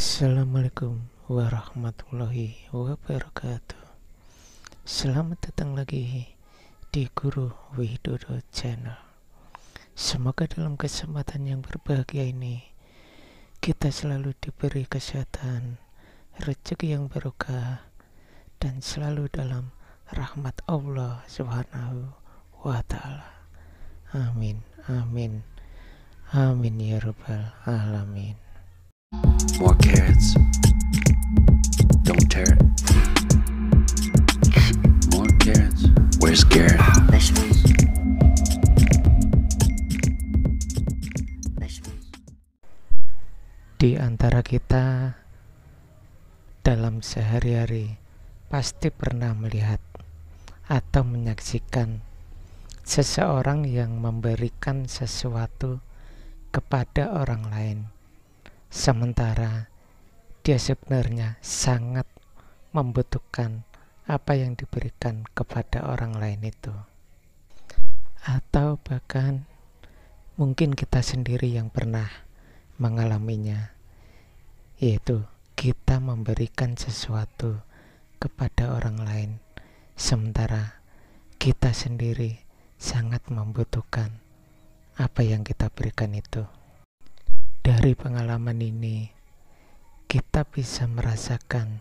Assalamualaikum warahmatullahi wabarakatuh. Selamat datang lagi di Guru Widodo Channel. Semoga dalam kesempatan yang berbahagia ini kita selalu diberi kesehatan, rezeki yang barokah, dan selalu dalam rahmat Allah Subhanahu wa Ta'ala. Amin, amin, amin ya rabbal alamin. More carrots. Don't tear it. More carrots. Where's Garrett? Vegetables. Di antara kita dalam sehari-hari pasti pernah melihat atau menyaksikan seseorang yang memberikan sesuatu kepada orang lain, sementara dia sebenarnya sangat membutuhkan apa yang diberikan kepada orang lain itu. Atau bahkan mungkin kita sendiri yang pernah mengalaminya, yaitu kita memberikan sesuatu kepada orang lain, sementara kita sendiri sangat membutuhkan apa yang kita berikan itu. Dari pengalaman ini, kita bisa merasakan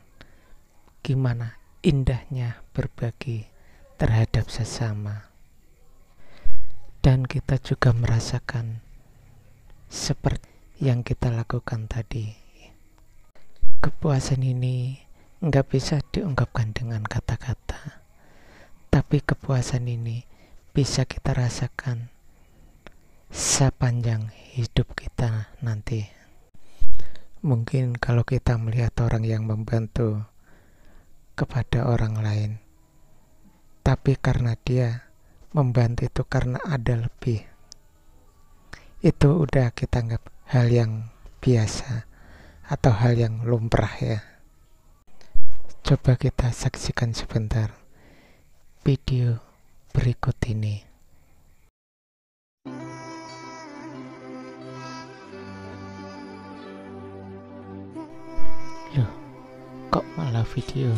gimana indahnya berbagi terhadap sesama. Dan kita juga merasakan seperti yang kita lakukan tadi. Kepuasan ini nggak bisa diungkapkan dengan kata-kata, tapi kepuasan ini bisa kita rasakan sepanjang hidup kita nanti. Mungkin kalau kita melihat orang yang membantu kepada orang lain, tapi karena dia membantu itu karena ada lebih, itu udah kita anggap hal yang biasa atau hal yang lumrah ya. Coba kita saksikan sebentar video berikut ini. Loh, kok malah video?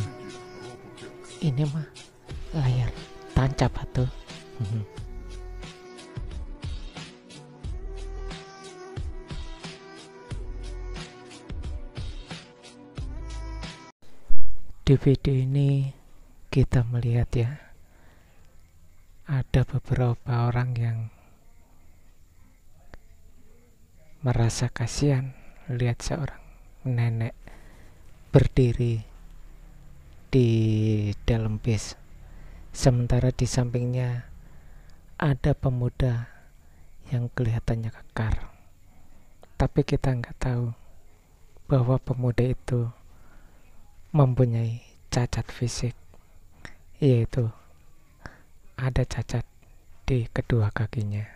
Ini mah layar tancap atuh. Di video ini kita melihat ya, ada beberapa orang yang merasa kasihan lihat seorang nenek berdiri di dalam bis, sementara di sampingnya ada pemuda yang kelihatannya kekar, tapi kita nggak tahu bahwa pemuda itu mempunyai cacat fisik, yaitu ada cacat di kedua kakinya.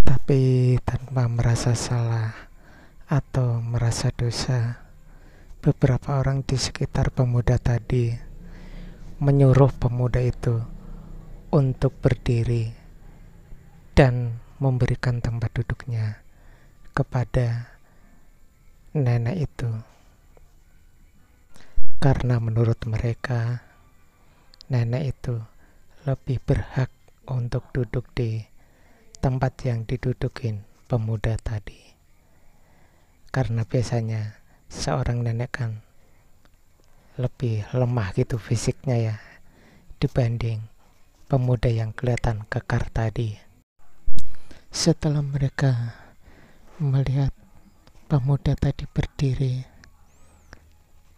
Tapi tanpa merasa salah atau merasa dosa, beberapa orang di sekitar pemuda tadi menyuruh pemuda itu untuk berdiri dan memberikan tempat duduknya kepada nenek itu, karena menurut mereka nenek itu lebih berhak untuk duduk di tempat yang didudukin pemuda tadi, karena biasanya seorang nenek kan lebih lemah gitu fisiknya ya, dibanding pemuda yang kelihatan kekar tadi. Setelah mereka melihat pemuda tadi berdiri,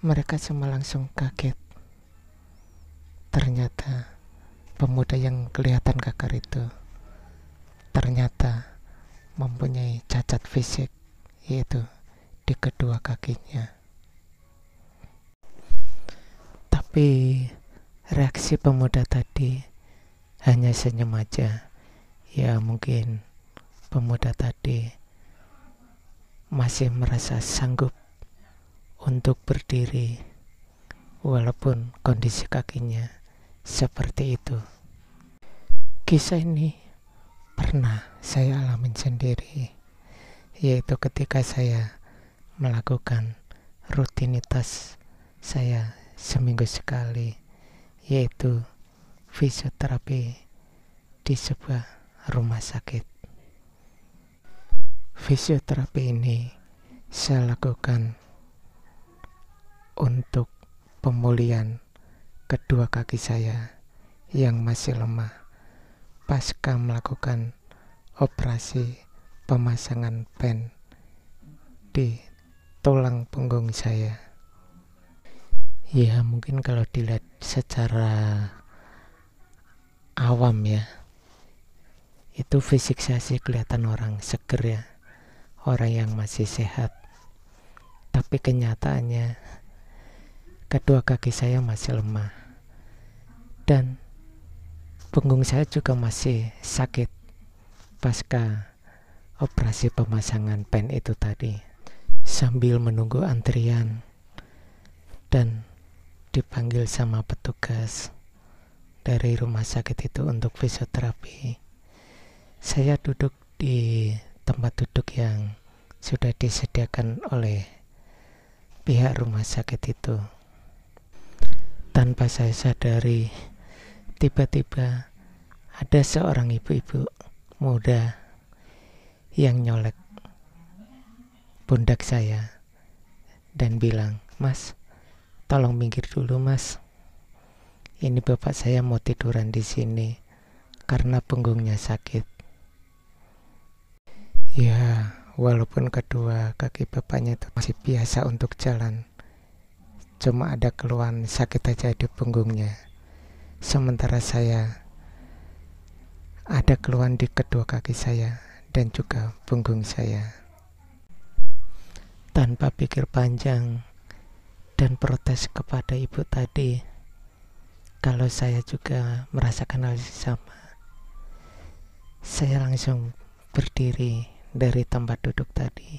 mereka semua langsung kaget. Ternyata pemuda yang kelihatan kekar itu ternyata mempunyai cacat fisik, yaitu di kedua kakinya. Tapi reaksi pemuda tadi hanya senyum aja. Ya mungkin pemuda tadi masih merasa sanggup untuk berdiri walaupun kondisi kakinya seperti itu. Kisah ini pernah saya alamin sendiri, yaitu ketika saya melakukan rutinitas saya seminggu sekali, yaitu fisioterapi di sebuah rumah sakit. Fisioterapi ini saya lakukan untuk pemulihan kedua kaki saya yang masih lemah pasca melakukan operasi pemasangan pen di tulang punggung saya. Ya, mungkin kalau dilihat secara awam ya, itu fisik saya sih kelihatan orang seger ya, orang yang masih sehat. Tapi kenyataannya kedua kaki saya masih lemah dan punggung saya juga masih sakit pasca operasi pemasangan pen itu tadi. Sambil menunggu antrian dan dipanggil sama petugas dari rumah sakit itu untuk fisioterapi, saya duduk di tempat duduk yang sudah disediakan oleh pihak rumah sakit itu. Tanpa saya sadari, tiba-tiba ada seorang ibu-ibu muda yang nyolek pundak saya dan bilang, "Mas, tolong minggir dulu, Mas. Ini bapak saya mau tiduran di sini karena punggungnya sakit." Ya, walaupun kedua kaki bapaknya itu masih biasa untuk jalan, cuma ada keluhan sakit aja di punggungnya. Sementara saya ada keluhan di kedua kaki saya dan juga punggung saya. Tanpa pikir panjang dan protes kepada ibu tadi, kalau saya juga merasakan hal yang sama, saya langsung berdiri dari tempat duduk tadi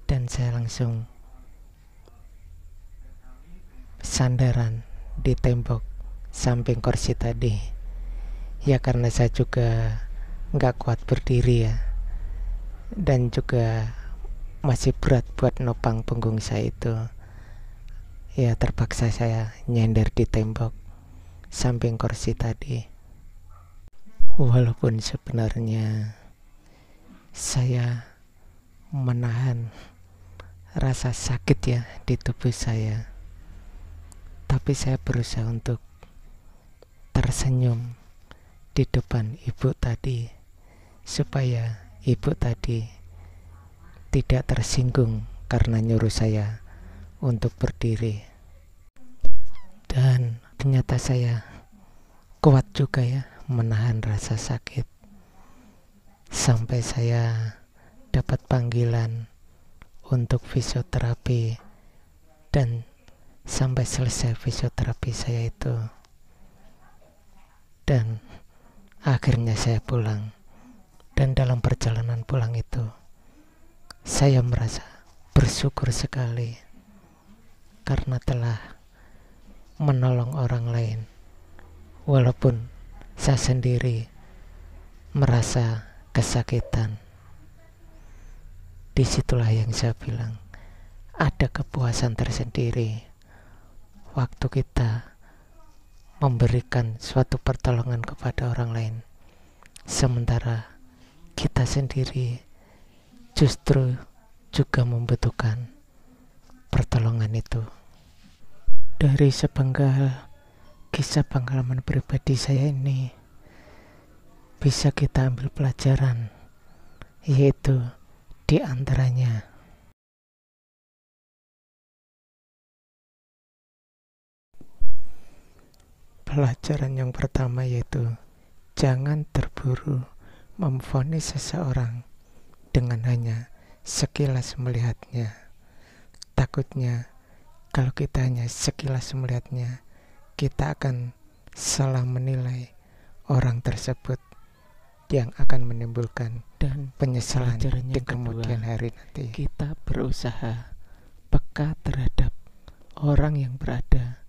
dan saya langsung sandaran di tembok samping kursi tadi. Ya, karena saya juga nggak kuat berdiri ya, dan juga masih berat buat nopang punggung saya itu. Ya, terpaksa saya nyender di tembok samping kursi tadi. Walaupun sebenarnya saya menahan rasa sakit ya di tubuh saya, tapi saya berusaha untuk tersenyum di depan ibu tadi supaya ibu tadi tidak tersinggung karena nyuruh saya untuk berdiri. Dan ternyata saya kuat juga ya menahan rasa sakit sampai saya dapat panggilan untuk fisioterapi, dan sampai selesai fisioterapi saya itu dan akhirnya saya pulang. Dan dalam perjalanan pulang itu saya merasa bersyukur sekali karena telah menolong orang lain, walaupun saya sendiri merasa kesakitan. Disitulah yang saya bilang, ada kepuasan tersendiri waktu kita memberikan suatu pertolongan kepada orang lain, sementara kita sendiri justru juga membutuhkan pertolongan itu. Dari sepenggal kisah pengalaman pribadi saya ini bisa kita ambil pelajaran, yaitu di antaranya pelajaran yang pertama, yaitu jangan terburu memvonis seseorang dengan hanya sekilas melihatnya. Takutnya kalau kita hanya sekilas melihatnya, kita akan salah menilai orang tersebut yang akan menimbulkan dan penyesalan di kemudian hari nanti. Kita berusaha peka terhadap orang yang berada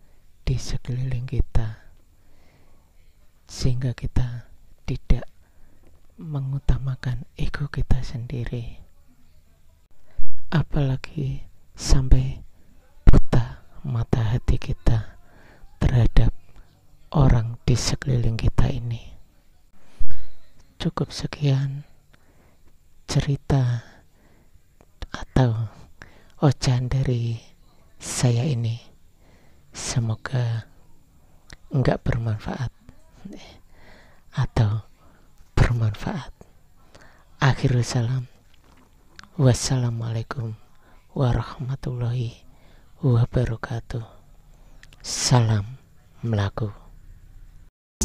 di sekeliling kita, sehingga kita tidak mengutamakan ego kita sendiri. Apalagi sampai buta mata hati kita terhadap orang di sekeliling kita ini. Cukup sekian cerita atau ocehan dari saya ini. Semoga enggak bermanfaat atau bermanfaat. Akhirul salam. Wassalamualaikum warahmatullahi wabarakatuh. Salam melaku.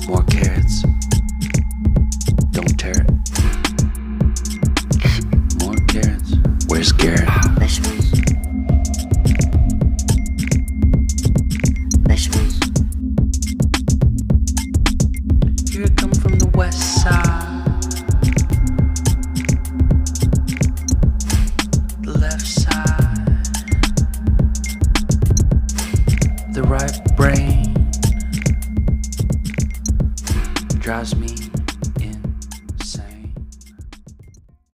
More carrots. Don't tear it. More carrots. Where's Garrett? Vegetables. Vegetables. Here I come from the west side. The left side. The right brain drives me